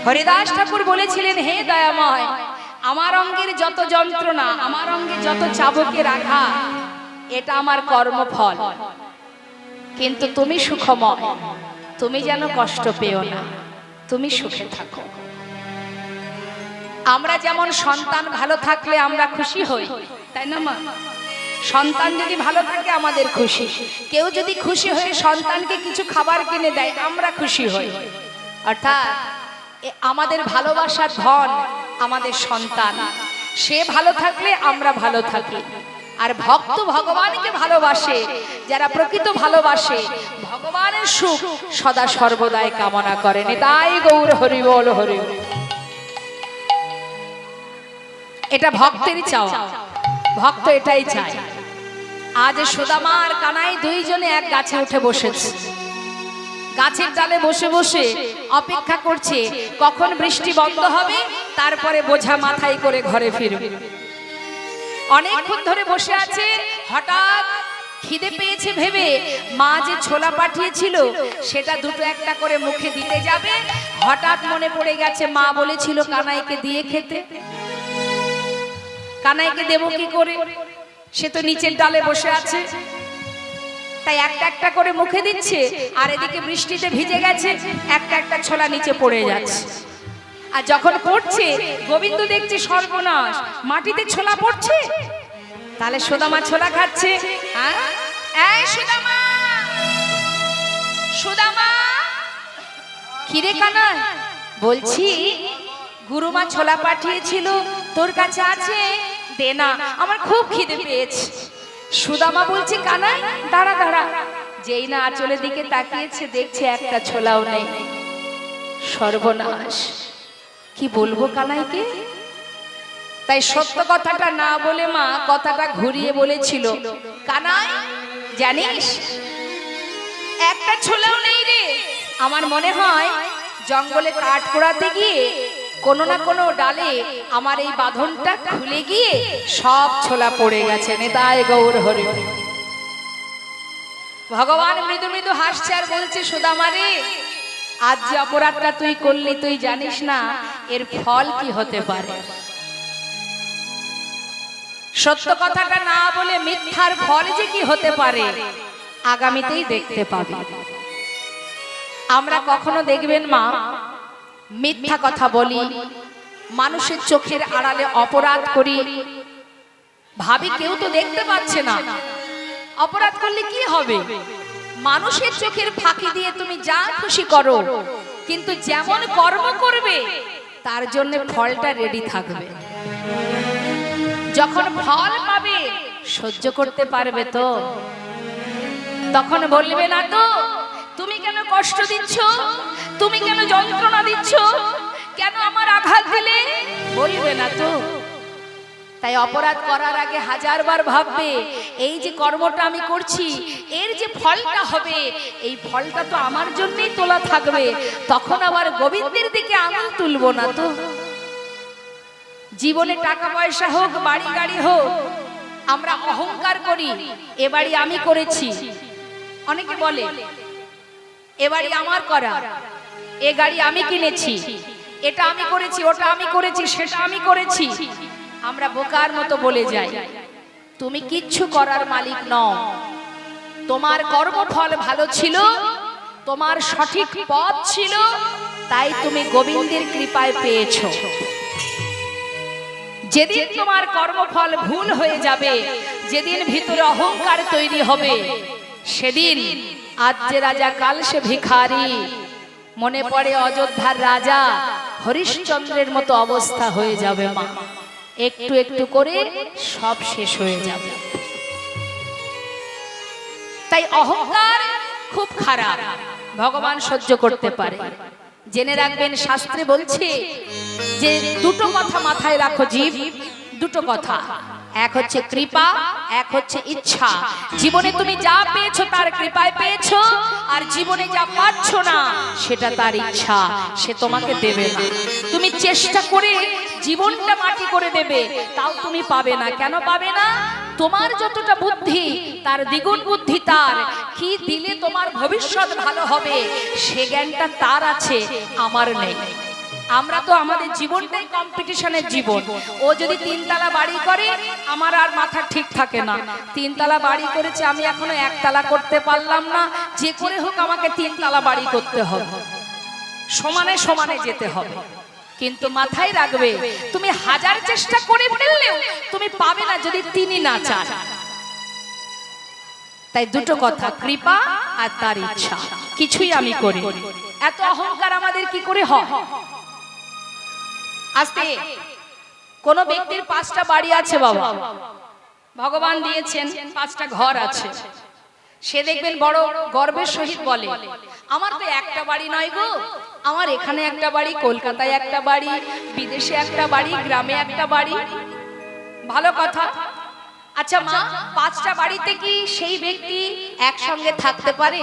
হরিদাস ঠাকুর বলেছিলেন, হে দয়াময়, আমার অঙ্গের যত যন্ত্রণা, আমার অঙ্গে যত চাবুকের আঘাত, এটা আমার কর্মফল, কিন্তু তুমি সুখময়, তুমি যেন কষ্ট পেও না, তুমি সুখে থাকো। আমরা যেমন সন্তান ভালো থাকলে আমরা খুশি হই, তাই না মা? সন্তান যদি ভালো থাকে আমাদের খুশি। কেউ যদি খুশি হয়ে সন্তানকে কিছু খাবার কিনে দেয় আমরা খুশি হই। অর্থাৎ আমাদের ভালোবাসার ধন আমাদের সন্তান, সে ভালো থাকলে আমরা ভালো থাকি। আর ভক্ত ভগবানকে ভালোবাসে, যারা প্রকৃত ভালোবাসে ভগবানের সুখ সদা সর্বদাই কামনা করেন। তাই গৌর হরি বল হরি। এটা ভক্তেরই চাওয়া, ভক্ত এটাই চায়। আজ সুদামা আর কানাই দুইজনে এক গাছে উঠে বসেছে, গাছের ডালে বসে বসে অপেক্ষা করছে কখন বৃষ্টি বন্ধ হবে, তারপরে বোঝা মাথায় করে ঘরে ফিরবে। অনেকক্ষণ ধরে বসে আছে, হঠাৎ খিদে পেয়েছে ভেবে মা যে ছোলা পাঠিয়েছিল সেটা দুটো একটা করে মুখে দিতে যাবে, হঠাৎ মনে পড়ে গেছে মা বলেছিল কানাইকে দিয়ে খেতে। কানাইকে দেব কি করে, সে তো নিচের ডালে বসে আছে। তাই একটা একটা করে মুখে দিচ্ছে, আর এদিকে বৃষ্টিতে ভিজে গেছে, একটা একটা ছোলা নিচে পড়ে যাচ্ছে। আর যখন পড়ছে গোবিন্দ দেখছে সর্বনাশ, মাটিতে ছোলা পড়ছে। তাহলে সুদামা ছোলা খাচ্ছে। এই সুদামা, সুদামা, কিরে কানাই? বলছি গুরুমা ছোলা পাঠিয়েছিল, তোর কাছে আছে? দে না, আমার খুব খিদে পেয়েছে। সুদামা বলছে কানাই দাঁড়া দাঁড়া। যেই না আঁচলের দিকে তাকিয়েছে দেখছে একটা ছোলাও নেই। সর্বনাশ, কি বলবো কানাইকে? তাই সত্য কথাটা না বলে মা কথাটা ঘুরিয়ে বলেছিল, কানাই জানিস একটা ছোলাও নেই রে। আমার মনে হয় জঙ্গলে কাঠ পোড়াতে গিয়ে কোনো না কোনো ডালে আমার এই বাঁধনটা খুলে গিয়ে সব ছোলা পড়ে গেছে। নেতায় গৌর হরি। ভগবান মৃদু মৃদু হাসছে আর বলছে, সুদামা রে, আজ যে অপরাধটা তুই করলি তুই জানিস না এর ফল কি হতে পারে। সত্য কথাটা না বলে মিথ্যার ফল যে কি হতে পারে আগামীতেই দেখতে পাবি। আমরা কখনো দেখবেন মা মিথ্যা কথা বলি, মানুষের চোখের আড়ালে অপরাধ করি, ভাবি কেউ তো দেখতে পাচ্ছে না। অপরাধ করলে কি হবে? মানুষের চোখের ফাঁকি দিয়ে তুমি যা খুশি করো, কিন্তু যেমন কর্ম করবে তার জন্য ফলটা রেডি থাকবে। যখন ফল পাবে সহ্য করতে পারবে তো? তখন বলবে না তো তুমি কেন কষ্ট দিচ্ছ, তুমি কেন যন্ত্রণা দিচ্ছ, কেন আমার আঘাত দিলে? বলবে না তো। তাই অপরাধ করার আগে হাজারবার ভাববে এই যে কর্মটা আমি করছি এর যে ফলটা হবে এই ফলটা তো আমার জন্যই তোলা থাকবে। তখন আবার গোবিন্দের দিকে আঙুল তুলবো না তো। জীবনে টাকা পয়সা হোক, বাড়ি গাড়ি হোক, আমরা অহংকার করি এ বাড়ি আমি করেছি। অনেকে বলে এ বাড়ি আমার করা, এ গাড়ি আমি কিনেছি, এটা আমি করেছি, ওটা আমি করেছি, সেটা আমি করেছি। আমরা বোকার মতো বলে যাই। তুমি কিচ্ছু করার মালিক নও। তোমার কর্মফল ভালো ছিল, তোমার সঠিক পথ ছিল, তাই তুমি গোবিন্দের কৃপায় পেয়েছো। যেদিন তোমার কর্মফল ভুল হয়ে যাবে, যেদিন ভিতরে অহংকার তৈরি হবে, সেদিন আজ যে রাজা কাল সে ভিখারি। মনে পড়ে অযোধ্যার রাজা হরিশ্চন্দ্রের মতো অবস্থা হয়ে যাবে মা। একটু একটু করে সব শেষ হয়ে যাবে। তাই অহংকার খুব খারাপ, ভগবান সহ্য করতে পারে। জেনে রাখবেন শাস্ত্রে বলছে যে দুটো কথা মাথায় রাখো জীব, দুটো কথা। এক হচ্ছে কৃপা, এক হচ্ছে ইচ্ছা। জীবনে তুমি যা পেয়েছো তার কৃপায় পেয়েছো, আর জীবনে যা পাচ্ছ না সেটা তার ইচ্ছা, সে তোমাকে দেবে না। তুমি চেষ্টা করে জীবনটা মাটি করে দেবে, তাও তুমি পাবে না। কেন পাবে না? তোমার যতটা বুদ্ধি তার দ্বিগুণ বুদ্ধি তার। কি দিলে তোমার ভবিষ্যৎ ভালো হবে সে জ্ঞানটা তার আছে, আমার নেই। আমরা তো আমাদের জীবনটাই কম্পিটিশনের জীবন। ও যদি 3 তলা বাড়ি করে আমার আর মাথা ঠিক থাকে না, 3 তলা বাড়ি করেছে, আমি এখনো 1 তলা করতে পারলাম না, যে করে হোক আমাকে 3 তলা বাড়ি করতে হবে, সমানে সমানে যেতে হবে। কিন্তু মাথায় রাখবে তুমি 1000 চেষ্টা করে ফেললেও তুমি পাবে না যদি তিনি না চান। তাই দুটো কথা, কৃপা আর তার ইচ্ছা, কিছুই আমি করি। এত অহংকার আমাদের কি করে হয়? আজকে কোন ব্যক্তির 5টা বাড়ি আছে বাবা, ভগবান দিয়েছেন 5টা ঘর আছে, সে দেখবেন বড় গর্বের সহিত বলে আমার তো একটা বাড়ি নয় গো, আমার এখানে একটা বাড়ি, কলকাতায় একটা বাড়ি, বিদেশে একটা বাড়ি, গ্রামে একটা বাড়ি। ভালো কথা। আচ্ছা মা, 5টা বাড়িতে কি সেই ব্যক্তি একসঙ্গে থাকতে পারে?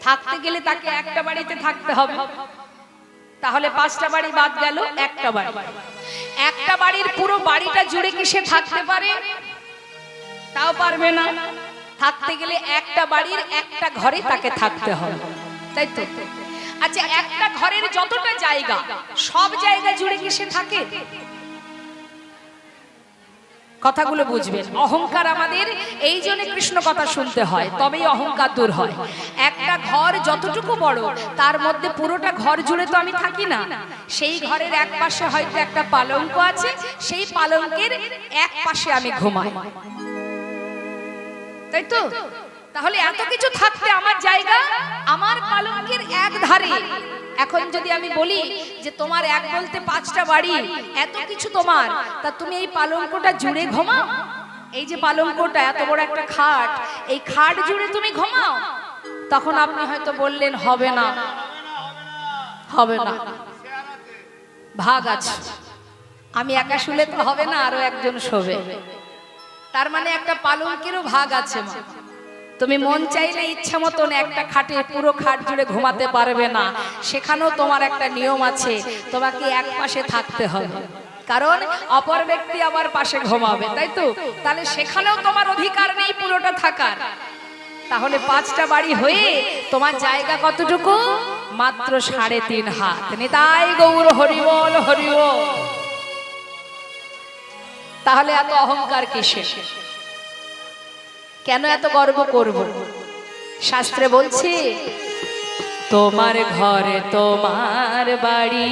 থাকতে গেলে তাকে একটা বাড়িতে থাকতে হবে, তাহলে 5টা বাড়ি বাদ গেল, একটা বাড়ি। একটা বাড়ির পুরো বাড়িটা জুড়ে কি সে থাকতে পারে? তাও পারবে না। থাকতে গেলে একটা বাড়ির একটা ঘরে তাকে থাকতে হবে, তাই তো? আচ্ছা, একটা ঘরের যতটা জায়গা, সব জায়গা জুড়ে কি সে থাকে? কথাগুলো বুঝবেন। অহংকার আমাদের এই জন্য কৃষ্ণ কথা শুনতে হয়, তবেই অহংকার দূর হয়। একটা ঘর যতটুকু বড়, তার মধ্যে পুরোটা ঘর জুড়ে তো আমি থাকি না। সেই ঘরের এক পাশে হয়তো একটা পালঙ্ক আছে, সেই পালঙ্কের এক পাশে আমি ঘুমাই, তাই তো? তাহলে এত কিছু থাকতে আমার জায়গা আমার পালঙ্কের এক ধারে। এখন যদি আমি বলি যে তোমার এক বলতে 5টা বাড়ি, এত কিছু তোমার, তা তুমি এই পালঙ্কটা জুড়ে ঘুমাও? এই যে পালঙ্কটা, এত বড় একটা খাট, এই খাট জুড়ে তুমি ঘুমাও? তখন আপনি হয়তো বললেন হবে না, হবে না, ভাগ আছে, আমি একা শুলে তো হবে না, আরো একজন শোবে। তার মানে একটা পালঙ্কেরও ভাগ আছে। তুমি মন চাইলে ইচ্ছা মতন একটা খাটে পুরো খাট জুড়ে ঘুমাতে পারবে না, সেখানেও তোমার একটা নিয়ম আছে, তোমাকে এক পাশে থাকতে হবে, কারণ অপর ব্যক্তি আমার পাশে ঘুমাবে, তাই তো? তাহলে সেখানেও তোমার অধিকার নেই পুরোটা থাকার। তাহলে 5টা বাড়ি হয়ে তোমার জায়গা কতটুকু? মাত্র 3.5 হাত। নিতাই গৌর হরিবল হরিবল। তাহলে এত অহংকার কিসের? কেন এত গর্ব করব? শাস্ত্রে বলছে তোমার ঘরে তোমার বাড়ি।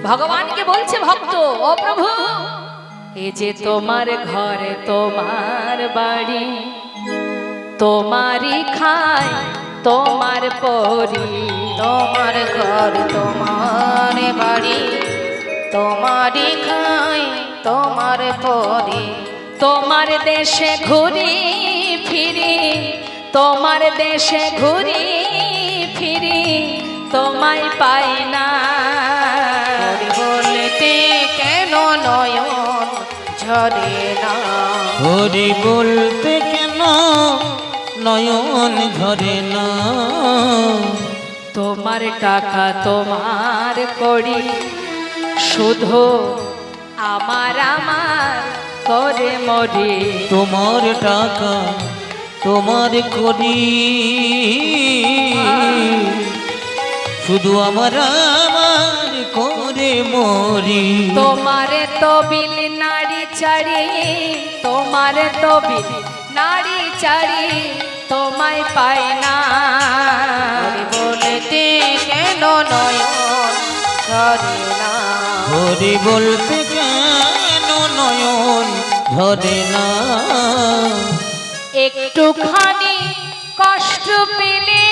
ভগবানকে বলছে ভক্ত, ও প্রভু, এই যে তোমার ঘরে তোমার বাড়ি, তোমারই খায় তোমার পরি। তোমার ঘর তোমার বাড়ি, তোমারই খাই তোমার পরি। তোমার দেশে ঘুরি ফিরি, তোমার দেশে ঘুরি ফিরি, তোমায় পাই না। বলতে কেন নয়ন ঝরে না? হরি বলতে কেন নয়ন ঝরে না? তোমার টাকা তোমার করি, শুধু আমার আমার করে মরি। তোমার টাকা তোমার করি, শুধু আমার আমার করে মরি। তোমারে তবিল নারী চারি, তোমারে তবিল নারী চারি, তোমায় পাই না। বলতে কেন নয়ন ঝরে না? হরি বলতে কেন নয়ন ঝরে না? একটুখানি কষ্ট পেলে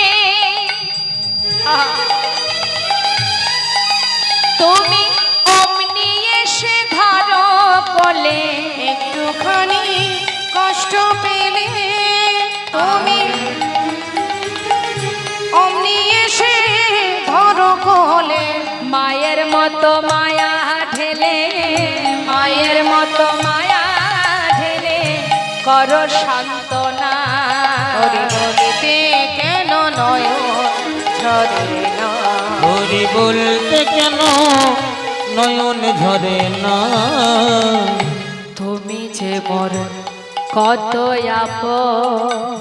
তুমি অমনি এসে ধরো কোলে। একটুখানি কষ্ট পেলে তুমি অমনি এসে ধরো কোলে। মায়ের মতো মায়া ঢেলে, মায়ের মতো মায়া ঢেলে করো সান্ত্বনা। হরি বলতে কেন নয়ন ঝরে না? হরি বলতে কেন নয়ন ঝরে না? তুমি যে মোর কত আপন,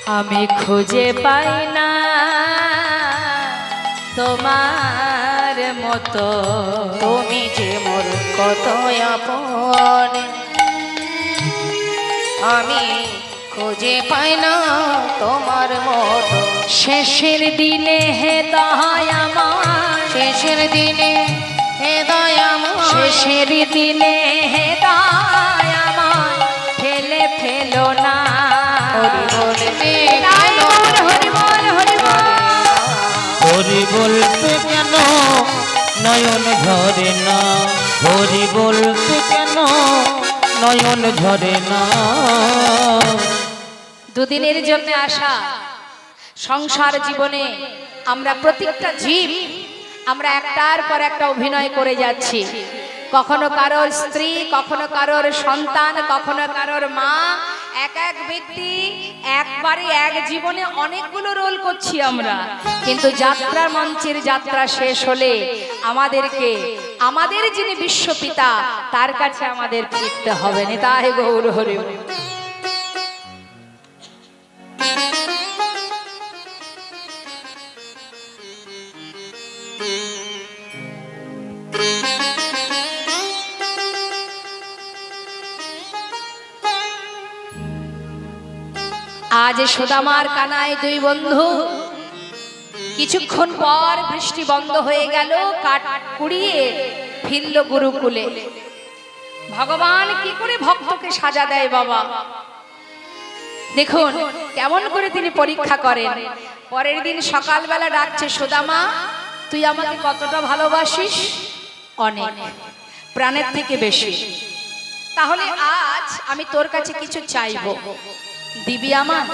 আমি খুঁজে পাই না তোমার মতো, তুমি যে মোর কত আপন, আমি খুঁজে পাই না তোমার মতো। শেষের দিনে হে দয়ায় আমার, শেষের দিনে হে দয়াময়, শেষের দিনে হে দয়ায় আমার ফেলে ফেলো না। হরি বলতে তাই বল, হরি বল, হরি বল। হরি বলতে কেন নয়ন ঝরে না, হরি বলতে কেন নয়ন ঝরে না। দুদিনের জন্য আসা সংসার জীবনে আমরা প্রত্যেকটা জীব আমরা একটার পর একটা অভিনয় করে যাচ্ছি। কখনো কারোর স্ত্রী, কখনো কারোর সন্তান, কখনো কারোর মা। এক এক ব্যক্তি একবারে এক জীবনে অনেকগুলো রোল করছি আমরা, কিন্তু যাত্রা মঞ্চের যাত্রা শেষ হলে আমাদেরকে আমাদের যিনি বিশ্বপিতা তার কাছে আমাদের ফিরতে হবে। নিতাই গৌর হরি। আজ সুদামার কানায় দুই বন্ধু, কিছুক্ষণ পর বৃষ্টি বন্ধ হয়ে গেল, কাঠ কুড়িয়ে ফিরল গুরুকুলে। ভগবান কি করে ভক্তকে সাজা দেয় বাবা, দেখুন কেমন করে তিনি পরীক্ষা করেন। পরের দিন সকালবেলা ডাকছে, সুদামা তুই আমাকে কতটা ভালোবাসিস? অনেক, প্রাণের থেকে বেশি। তাহলে আজ আমি তোর কাছে কিছু চাইবো, দিবি আমার?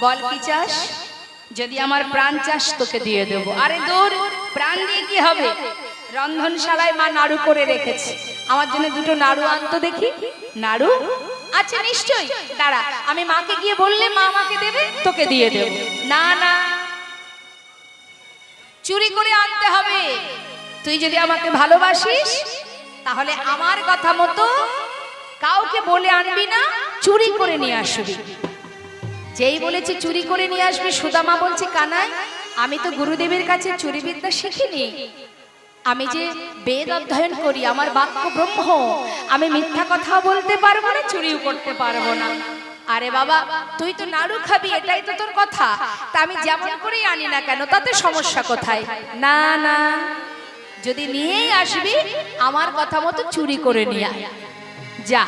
বল কি চাস? যদি আমার প্রাণ চাস তোকে দিয়ে দেব। আরে দূর, প্রাণ দিয়ে কি হবে? রন্ধনশালায় মা নাড়ু করে রেখেছে, আমার জন্য দুটো নাড়ু আনতো দেখি। নাড়ু? আচ্ছা নিশ্চয়ই, দাঁড়া আমি মাকে গিয়ে বললে মা আমাকে দেবে, তোকে দিয়ে দেব। না না, চুরি করে আনতে হবে। তুই যদি আমাকে ভালোবাসিস তাহলে আমার কথা মতো কাউকে বলে আনবি না, চুরি করে নিয়ে আসবি। যেই বলেছে চুরি করে নিয়ে আসবি, সুদামা বলছে কানাই আমি তো গুরুদেবের কাছে চুরি বিদ্যা শিখিনি, আমি যে বেদ অধ্যয়ন করি, আমার বাক্য ব্রহ্ম, আমি মিথ্যা কথা বলতে পারবো না, চুরিও করতে পারবো না। আরে বাবা তুই তো নাড়ু খাবি, এটাই তো তোর কথা, তা আমি যেমন করেই আনি না কেন তাতে সমস্যা কোথায়? না না, যদি নিয়েই আসবি আমার কথা মতো চুরি করে নিয়ে আয়। যা,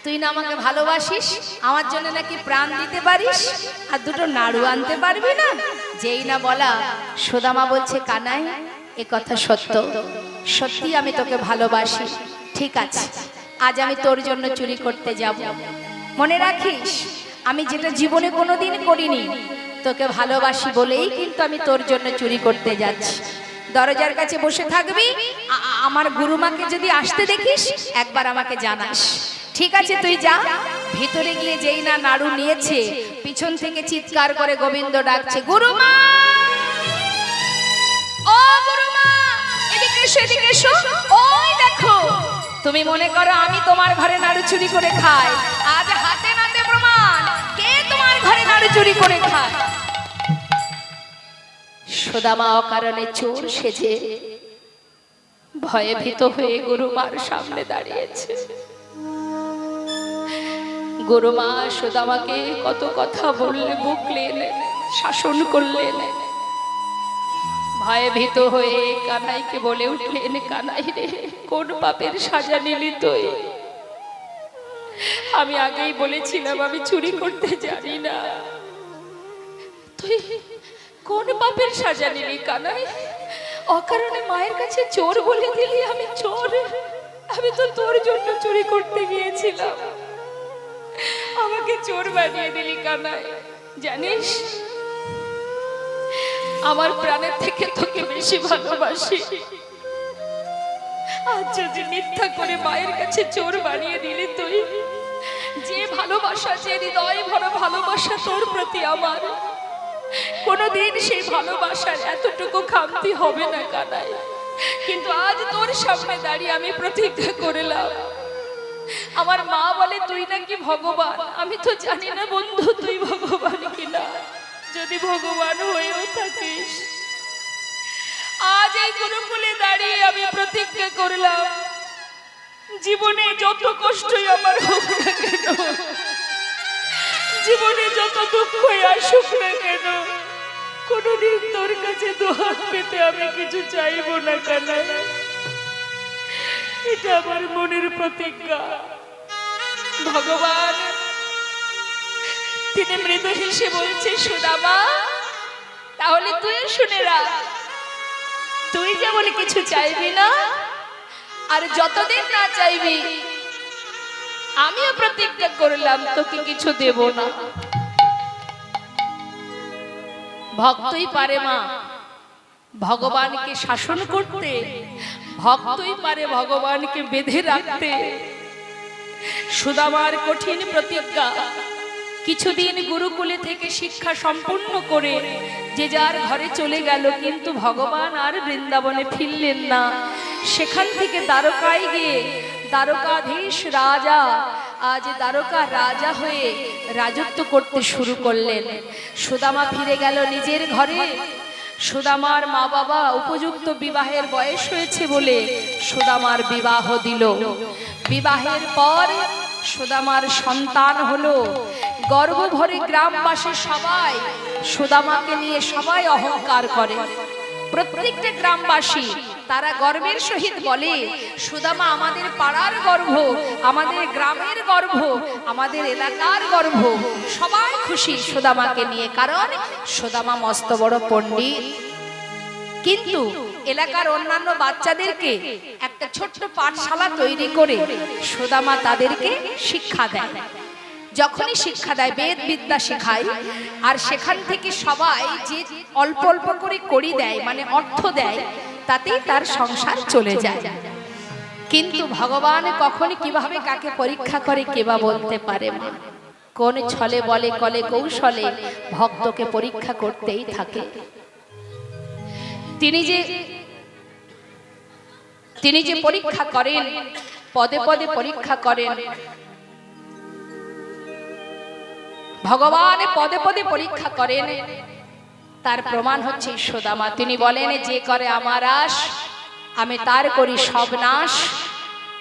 তুই না আমাকে ভালোবাসিস, আমার জন্য নাকি প্রাণ দিতে পারিস, আর দুটো নাড়ু আনতে পারবি না? যেই না বলা, সুদামা বলছে কানাই এ কথা সত্য, সত্যি আমি তোকে ভালোবাসি। ঠিক আছে, আজ আমি তোর জন্য চুরি করতে যাব। মনে রাখিস আমি যেটা জীবনে কোনোদিন করিনি, তোকে ভালোবাসি বলেই কিন্তু আমি তোর জন্য চুরি করতে যাচ্ছি। দরজার কাছে বসে থাকবি, আমার গুরুমাকে যদি আসতে দেখিস একবার আমাকে জানাস। ঠিক আছে তুই যা। ভিতরে গিয়ে যেই না নাড়ু নিয়েছে, পিছন থেকে চিৎকার করে গোবিন্দ ডাকছে, গুরুমা ও গুরুমা, এদিকে এসো, এদিকে এসো। ওই দেখো, তুমি মনে করো আমি তোমার ঘরে নাড়ু চুরি করে খাই, আজ হাতে নাতে প্রমাণ কে তোমার ঘরে নাড়ু চুরি করে খায়। সুদামা অকারণে চোর সেজে ভয়ে ভীত হয়ে গুরুমার সামনে দাঁড়িয়েছে। গুরুমা সুদামাকে কত কথা বললে, বকলেন, শাসন করলেন। ভয়ে ভীত হয়ে কানাইকে বলে উঠলেন, কানাই রে কোন পাপের সাজা নিলি তুই? আমি আগেই বলেছিলাম আমি চুরি করতে জানি না, তুই কোন পাপের সাজা নিলি কানাই? অকারণে মায়ের কাছে চোর বলে দিলি। আমি চোর? আমি তো তোর জন্য চুরি করতে গিয়েছিলাম, আমাকে চোর বানিয়ে দিলি কানাই। জানিস আমার প্রাণের থেকে তোকে বেশি ভালোবাসি, আজ যদি মিথ্যা করে মায়ের কাছে চোর বানিয়ে দিলি তুই, যে ভালোবাসা, যে হৃদয় ভরা ভালোবাসা তোর প্রতি আমার, কোনোদিন সেই ভালোবাসার এতটুকু খামতি হবে না কানাই। কিন্তু আজ তোর সামনে দাঁড়িয়ে আমি প্রতিজ্ঞা করলাম আমার মা বলে তুই নাকি ভগবান। আমি তো জানি না বন্ধু তুই ভগবান কিনা। যদি ভগবান হয়েও থাকিস, আজ এই গুরুকুলে দাঁড়িয়ে আমি প্রতিজ্ঞা করলাম, জীবনে যত কষ্টই আমার হোক না কেন, জীবনে যত দুঃখই আসুক না কেন, কোনদিন তোর কাছে দুহাত পেতে আমি কিছু চাইবো না কেন। এটা আমার মনের প্রতিজ্ঞা। ভগবান তিনি মৃদু হেসে বলছে, সুদামা তাহলে তুই শুনে রাখ, তুই যেমন কিছু চাইবি না, আর যতদিন না চাইবি আমিও প্রতিজ্ঞা করলাম তোকে কিছু দেব না। ভক্তই পারে মা ভগবানকে শাসন করতে, ভক্তই পারে ভগবানকে বেঁধে রাখতে। সুদামার কঠিন প্রতিজ্ঞা। কিছুদিন গুরুকুলে থেকে শিক্ষা সম্পূর্ণ করে যে যার ঘরে চলে গেল, কিন্তু ভগবান আর বৃন্দাবনে ফিরলেন না। সেখান থেকে দ্বারকায় গিয়ে দ্বারকাধীশ রাজা আজ দ্বারকা রাজা হয়ে রাজত্ব করতে শুরু করলেন। সুদামা ফিরে গেল নিজের ঘরে। সুদামার মা বাবা উপযুক্ত বিবাহের বয়স হয়েছে বলে সুদামার বিবাহ দিল। বিবাহের পর সুদামার সন্তান হলো। গর্ব ভরে গ্রামবাসী সবাই সুদামাকে নিয়ে সবাই অহংকার করে। প্রত্যেকটা গ্রামবাসী তারা গর্বের সহিত বলে, সুদামা আমাদের পাড়ার গর্ব, আমাদের গ্রামের গর্ব, আমাদের এলাকার গর্ব। সবাই খুশি সুদামাকে নিয়ে, কারণ সুদামা মস্ত বড় পণ্ডিত। কিন্তু এলাকার অন্যান্য বাচ্চাদেরকে একটা ছোট্ট পাঠশালা তৈরি করে সুদামা তাদেরকে শিক্ষা দেয়। যখনই শিক্ষা দেয়, বেদ বিদ্যা শেখায়, আর সেখান থেকে সবাই যে অল্প অল্প করে কড়ি দেয়, মানে অর্থ দেয়, তাতেই তার সংসার চলে যায়। কিন্তু ভগবান কখনই কিভাবে কাকে পরীক্ষা করে কেবা বলতে পারে না। কোন ছলে বলে কলে কৌশলে ভক্তকে পরীক্ষা করতেই থাকে। তিনি যে পরীক্ষা করেন, পদে পদে পরীক্ষা করেন। ভগবান পদে পদে পরীক্ষা করেন, তার প্রমাণ হচ্ছে সুদামা। তিনি বলেন, যে করে আমার আশ আমি তার করি সব নাশ,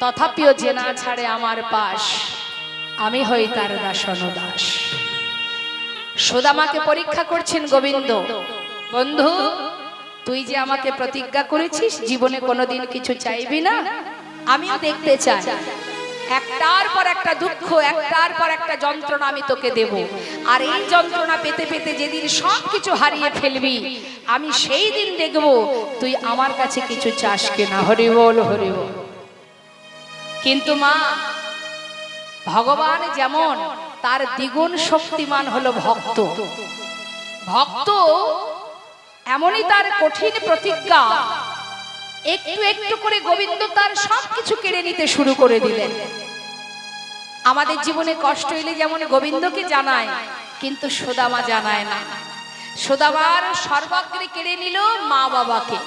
তথাপিও যে না ছাড়ে আমার পাশ আমি হই তার দাসন দাস। সুদামাকে পরীক্ষা করছেন গোবিন্দ। বন্ধু, তুই যে আমাকে প্রতিজ্ঞা করেছিস জীবনে কোনোদিন কিছু চাইবি না, আমিও দেখতে চাই। একটার পর একটা দুঃখ, একটার পর একটা যন্ত্রণা আমি তোকে দেব। আর এই যন্ত্রণা পেতে পেতে যেদিন সব কিছু হারিয়ে ফেলবি, আমি সেই দিন দেখব তুই আমার কাছে কিছু চাস কিনা। হরি বল, হরি বল। কিন্তু মা, ভগবান যেমন, তার দ্বিগুণ শক্তিমান হলো ভক্ত। ভক্ত এমনই তার কঠিন প্রতিজ্ঞা, একটু একটু করে গোবিন্দ তার সবকিছু কেড়ে নিতে শুরু করে দিলেন। আমাদের জীবনে কষ্ট এলে যেমন গোবিন্দকে জানায়, কিন্তু সুদামা জানায় না। সুদামার সর্বাগ্রে কেড়ে নিল মা বাবাকে।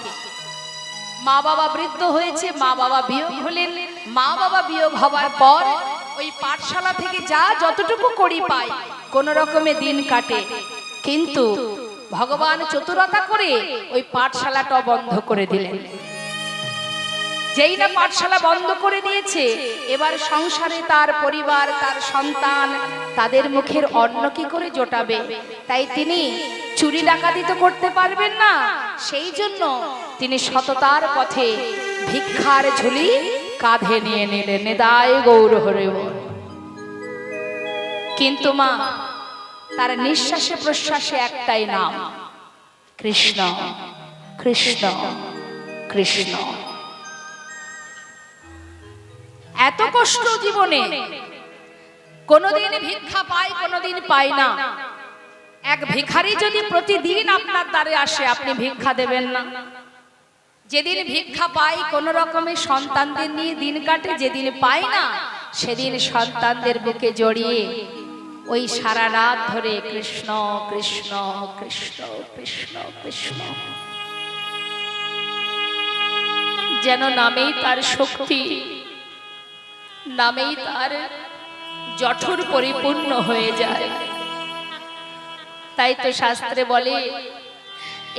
মা বাবা বৃদ্ধ হয়েছে, মা বাবা বিয়োগ হলেন। মা বাবা বিয়োগ হবার পর ওই পাঠশালা থেকে যা যতটুকু করি পায় কোন রকমে দিন কাটে। কিন্তু ভগবান চতুরতা করে ওই পাঠশালাটা বন্ধ করে দিলেন। যেই না পাঠশালা বন্ধ করে দিয়েছে, এবার সংসারে তার পরিবার, তার সন্তান, তাদের মুখের অন্ন কি করে জোটাবে? তাই তিনি চুরি ডাকাতি তো করতে পারবেন না। সেই জন্য তিনি সততার পথে ভিক্ষার ঝুলি কাঁধে নিয়ে নিলেন। নিতাই গৌর হরে বল। কিন্তু মা, তার নিঃশ্বাসে প্রশ্বাসে একটাই নাম, কৃষ্ণ কৃষ্ণ কৃষ্ণ। এত কষ্ট জীবনে, কোনদিন ভিক্ষা পাই, কোনদিন পাই না। এক ভিখারি যদি প্রতিদিন আপনার দ্বারে আসে, আপনি ভিক্ষা দেবেন না? যেদিন ভিক্ষা পাই কোন রকমের সন্তানদের নিয়ে দিন কাটে, যেদিন পাই না সেদিন সন্তানদের বুকে জড়িয়ে ওই সারা রাত ধরে কৃষ্ণ কৃষ্ণ কৃষ্ণ কৃষ্ণ কৃষ্ণ। যেন নামেই তার শক্তি, নামেই তার জঠর পরিপূর্ণ হয়ে যায়। তাই তো শাস্ত্রে বলে,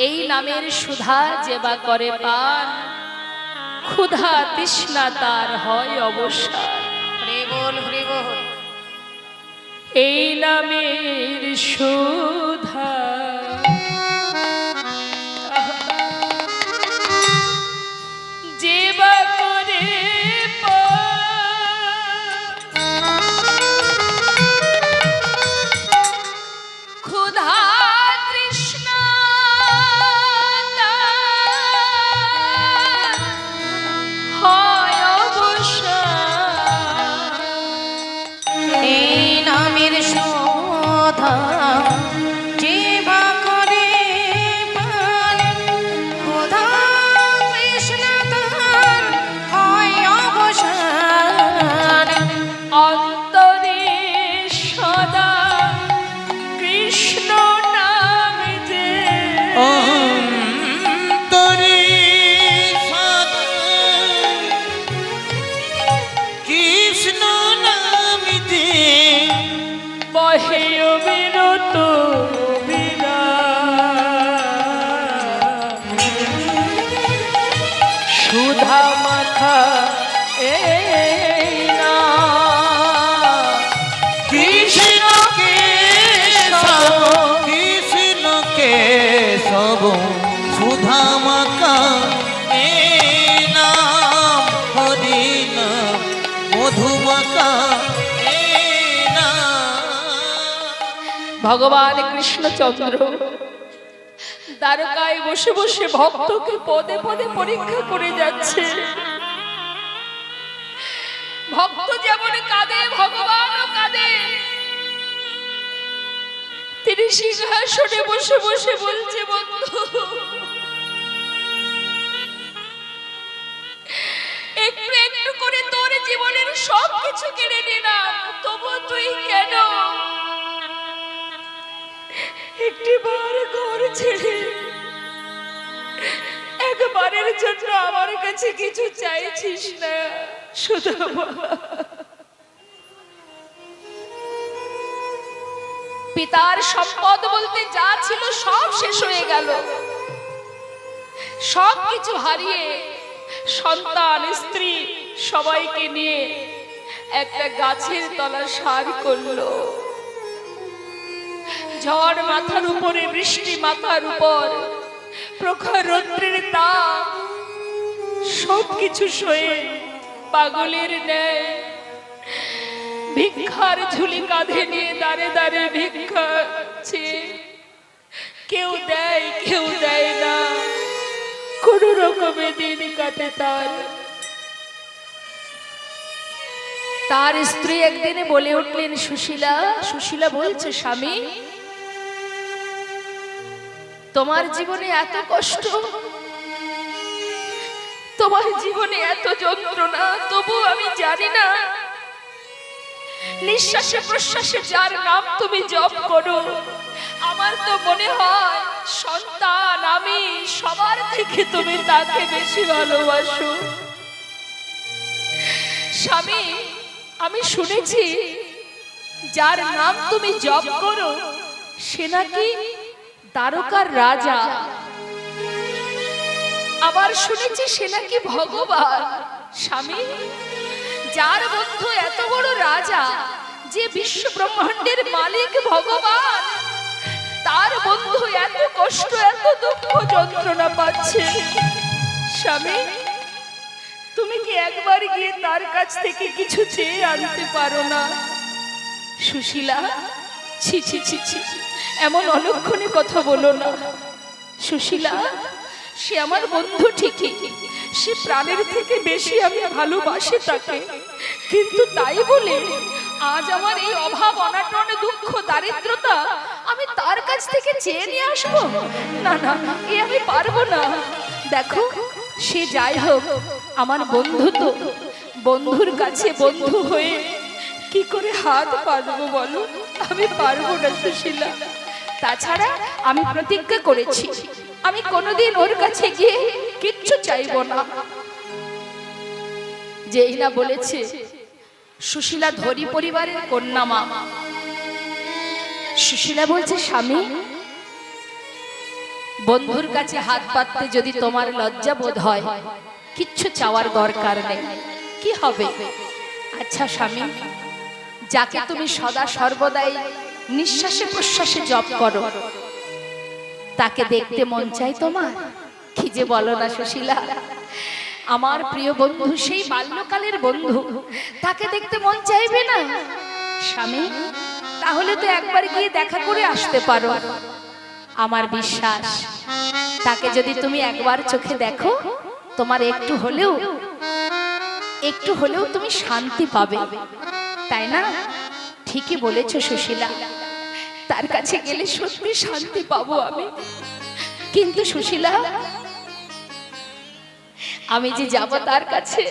এই নামের সুধা যেবা করে পান, ক্ষুধা তৃষ্ণা তার হয় অবসান। হরি বল হরি বল। এই নামের সুধা যেবা করে ক্ষুধা তৃষ্ণা হয় অবসান। এই নামের শোধা যেবা করে পান, ক্ষুধা তৃষ্ণা তার হয় অবসান। অন্তরে সদা কৃষ্ণ নাম যে অন্তরে সদা কৃষ্ণ নামিতে বহে অবিরত বিনা, সুধা মাখা এই না কৃষ্ণ কেশব কৃষ্ণ কেশব সুধা মাকা এ নাম হরি নাম মধুমাকা এ নাম। ভগবান কৃষ্ণচন্দ্র দ্বারকায় বসে বসে ভক্তকে পদে পদে পরীক্ষা করে যাচ্ছে। ভক্ত যেমন কাঁদে, ভগবানও কাঁদে। তিনি সিংহাসনে বসে বসে বলছে, বন্ধু একটু একটু করে তোর জীবনের সব কিছু কেড়ে নিলাম, তবু তুই কেন একটিবার ঘর ছেড়ে একবারের জন্য আমার কাছে কিছু চাইছিস না? সুদামা, পিতার সম্পদ বলতে যা ছিল সব শেষ হয়ে গেল। সব কিছু হারিয়ে সন্তান স্ত্রী সবাইকে নিয়ে একটা গাছের তলা সার করলো। ঝড় মাথার উপরে, বৃষ্টি মাথার উপর, প্রখর রৌদ্রের তাপ, সবকিছু সয়ে পাগলের ন্যায় ভিক্ষার ঝুলি কাঁধে নিয়ে দাঁড়ে দাঁড়ে ভিক্ষা চেয়ে, কেউ দেয় কেউ দেয় না, কোন রকমে দিন কাটে তার। তার স্ত্রী একদিনে বলে উঠলেন, সুশীলা। সুশীলা বলছে, স্বামী তোমার জীবনে এত কষ্ট, তোমার জীবনে এত যন্ত্রণা, তবু আমি জানি না নিঃশ্বাসে প্রশ্বাসে যার নাম তুমি জপ করো, আমার তো মনে হয় সন্তান আমি সবার থেকে তুমি তাকে বেশি ভালোবাসো। স্বামী, আমি শুনেছি যার নাম তুমি জপ করো সে নাকি দ্বারকার রাজা। আবার শুনেছি সে নাকি ভগবান। স্বামী, যার বন্ধু এত বড় রাজা, যে বিশ্ব ব্রহ্মাণ্ডের মালিক ভগবান, তার বন্ধু এত কষ্ট এত দুঃখ যন্ত্রণা পাচ্ছে। স্বামী, তুমি কি একবার গিয়ে তার কাছ থেকে কিছু চেয়ে আনতে পারো না? সুশীলা, ছি ছি ছি ছি, এমন অলক্ষণে কথা বলো না। সুশীলা, সে আমার বন্ধু ঠিকই, সে প্রাণের থেকে বেশি আমি ভালোবাসি তাকে, কিন্তু তাই বলে আজ আমার এই অভাব অনাটন দুঃখ দারিদ্রতা আমি তার কাছ থেকে চেয়ে নিয়ে আসবো? না না, এ আমি পারবো না। দেখো, সে যাই হোক আমার বন্ধু, তো বন্ধুর কাছে বন্ধু হয়ে কি করে হাত পাতবো বলো? আমি পারবো না সুশীলা। তাছাড়া আমি প্রতিজ্ঞা করেছি আমি কোনোদিন ওর কাছে গিয়ে কিচ্ছু চাইবো না। যেই না বলেছে সুশীলা ধনী পরিবারের কন্যা মা। সুশীলা বলছে, স্বামী, বন্ধুর কাছে হাত পাততে যদি তোমার লজ্জা বোধ হয়, কিচ্ছু চাওয়ার দরকার নেই। কি হবে? আচ্ছা স্বামী, যাকে তুমি সদা সর্বদাই নিঃশ্বাসে প্রশ্বাসে জপ করো, তাকে দেখতে মন চাই তোমার? কি যে বলো না সুশীলা, আমার প্রিয় বন্ধু, সেই বাল্যকালের বন্ধু, তাকে দেখতে মন চাইবে না? স্বামী, তাহলে তো একবার গিয়ে দেখা করে আসতে পারো। আমার বিশ্বাস, তাকে যদি তুমি একবার চোখে দেখো, তোমার একটু হলেও তুমি শান্তি পাবে, তাই না? ঠিকই বলেছো সুশীলা, তার কাছে গেলে সত্যি শান্তি পাবো আমি। কিন্তু সুশীলা, আমি যে যাব তার কাছে,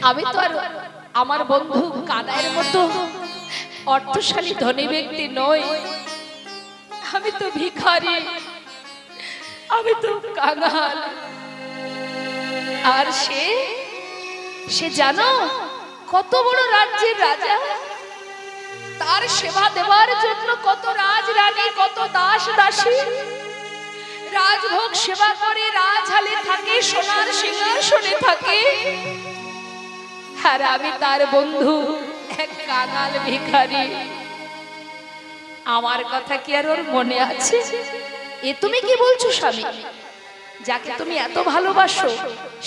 আমি তো আর আমার বন্ধু কানাইয়ের মতো অর্থশালী ধনী ব্যক্তি নই। আমি তো ভিখারি, আমি তো কাঙাল। আর সে জানো কত বড় রাজ্যের রাজা, তার সেবা দেওয়ার জন্য কত রাজরানী, কত দাস দাসী রাজভোগ সেবা করে, রাজহালে থাকে, সোনার সিংহাসনে থাকে। আর আমি তার বন্ধু, এক কাঙাল ভিখারি। আমার কথা কি আর ওর মনে আছে? এ তুমি কি বলছো স্বামী? যাকে তুমি এত ভালোবাসো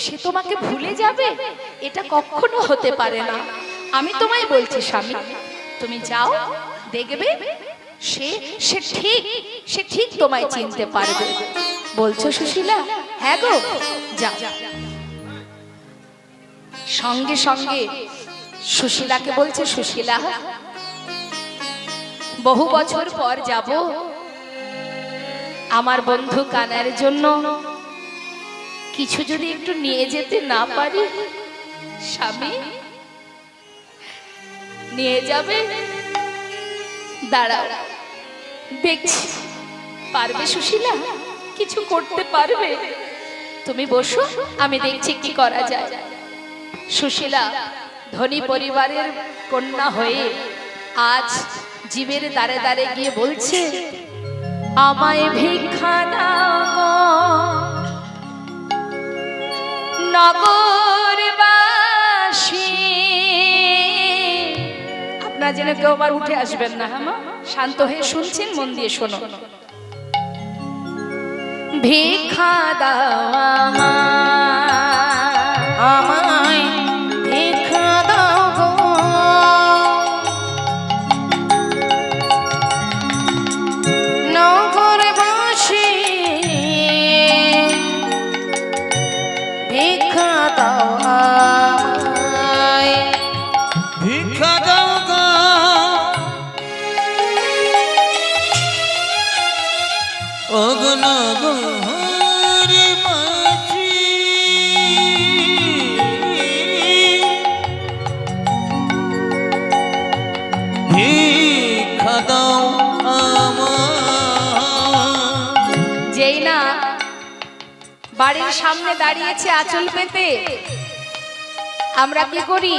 সে তোমাকে ভুলে যাবে? এটা কখনো হতে পারে না। আমি তোমায় বলছি স্বামী, তুমি যাও, দেখবে সে ঠিক তোমায় চিনতে পারবে। বলছো সুশীলা? হ্যাঁ গো, যাও। সঙ্গে সঙ্গে সুশীলাকে বলছে, সুশীলা, বহু বছর পর যাব, আমার বন্ধু কানার জন্য কিছু যদি একটু নিয়ে যেতে না পারি। স্বামী, নিয়ে যাবে? দাঁড়াও, দেখছি। পারবে সুশীলা? কিছু করতে পারবে? তুমি বসো, আমি দেখছি কি করা যায়। সুশীলা ধনী পরিবারের কন্যা হয়ে আজ জীবের দ্বারে দ্বারে গিয়ে বলছে, আমায় ভিক্ষা দাও গো নগরবাসী। আপনারা যেন কেউ আবার উঠে আসবেন না, হ্যাঁ মা? শান্ত হয়ে শুনছেন, মন দিয়ে শোনো। ভিক্ষা দাও আমায় ভিক্ষা দাও গো নগরবাসী, ভিক্ষা দাও আমায়, ভিক্ষা দাও গো অগনগরবাসী, ভিক্ষা দাও আমায়। যেই না বাড়ির সামনে দাঁড়িয়েছে আঁচল পেতে, আমরা কি করি?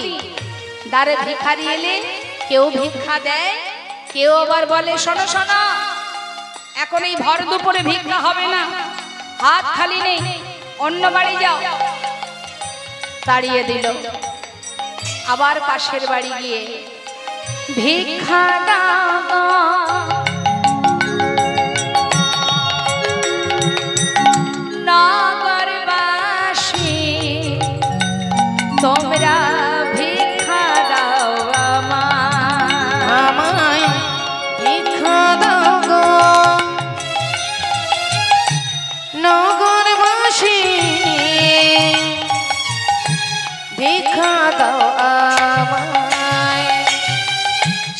দ্বারে ভিখারি এলে কেউ ভিক্ষা দেয়, কেউ আবার বলে, শোনো শোনো, এখন এই ভর দুপুরে ভিক্ষা হবে না, হাত খালি নেই, অন্য বাড়ি যাও। তাড়িয়ে দিল। আবার পাশের বাড়ি গিয়ে ভিক্ষা দাও গো নগরবাসী, তোমরা ভিক্ষা দাও আমায় ভিক্ষা দাও গো নগরবাসী, ভিক্ষা দাও আমায়।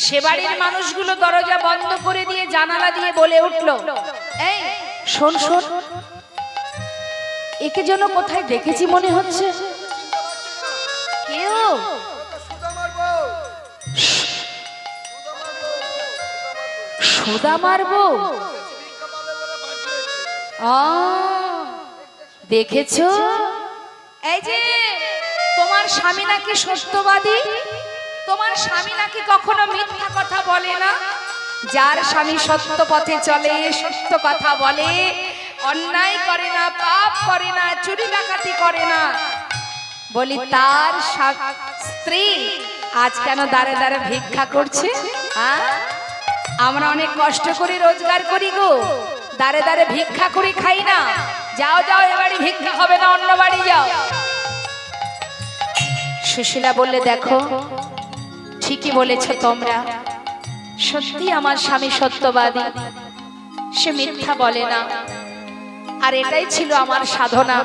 সে বাড়ির মানুষগুলো দরজা বন্ধ করে দিয়ে জানালা দিয়ে বলে উঠলো, এই শোন শোন, একে যেন কোথায় দেখেছি মনে হচ্ছে। কেউ? সুদা মারবো? দেখেছো? এই যে তোমার স্বামী নাকি সত্যবাদী, তোমার স্বামী নাকি কখনো মিথ্যা কথা বলে না। যার স্বামী সত্য পথে চলে, সত্য কথা বলে, অন্যায় করে না, পাপ করে না, চুরি ডাকাতি করে না, বলি তার স্ত্রী আজ কেন দাঁড়ে দাঁড়ে ভিক্ষা করছে? আমরা অনেক কষ্ট করে রোজগার করি গো, দাঁড়ে দাঁড়ে ভিক্ষা করে খাই না। যাও যাও, এ বাড়ি ভিক্ষা হবে না, অন্য বাড়ি যাও। সুশীলা বললে, দেখো ঠিকই বলেছ তোমরা, সত্যি আমার স্বামী সত্যবাদী, সে মিথ্যা বলে না। আর এটাই ছিল আমার সাধনা।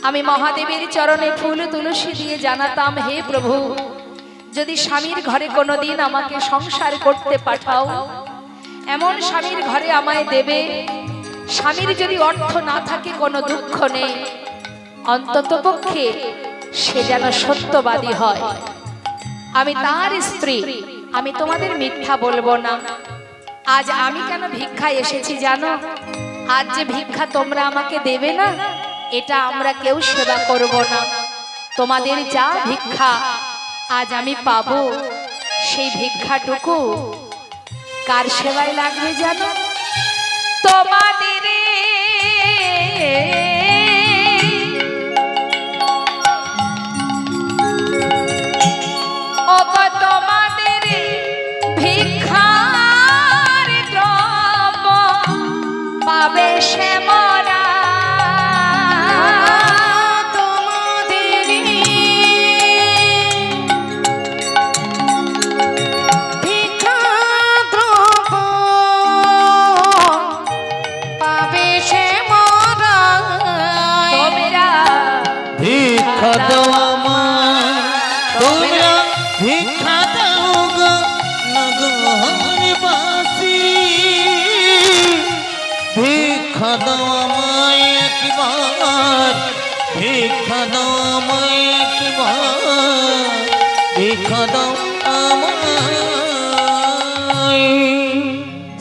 আমি মহাদেবের চরণে ফুল তুলসী দিয়ে জানাতাম, হে প্রভু, যদি স্বামীর ঘরে কোনোদিন আমাকে সংসার করতে পাঠাও, এমন স্বামীর ঘরে আমায় দেবে, স্বামীর যদি অর্থ না থাকে কোনো দুঃখ নেই, অন্তত পক্ষে সে যেন সত্যবাদী হয়। আমি তার স্ত্রী, আমি তোমাদের মিথ্যা বলবো না। আজ আমি কেন ভিক্ষায় এসেছি জানো? আজ যে ভিক্ষা তোমরা আমাকে দেবে না, এটা আমরা কেউ সেবা করব না। তোমাদের যা ভিক্ষা আজ আমি পাবো, সেই ভিক্ষাটুকু কার সেবায় লাগবে জানো? তোমাদের তোমাদের ভিক্ষার দ্রব্য পাবে সে মরা। তোমাদের ভিক্ষা দ্রব্য পাবে সে মরা। তোমরা ভিক্ষা দাও আমায়, তোমরা ভিক্ষা দাও গো নগরবাসী। ভিক্ষা দাও আমায় একবার, ভিক্ষা দাও আমায় একবার, ভিক্ষা দাও আমায়।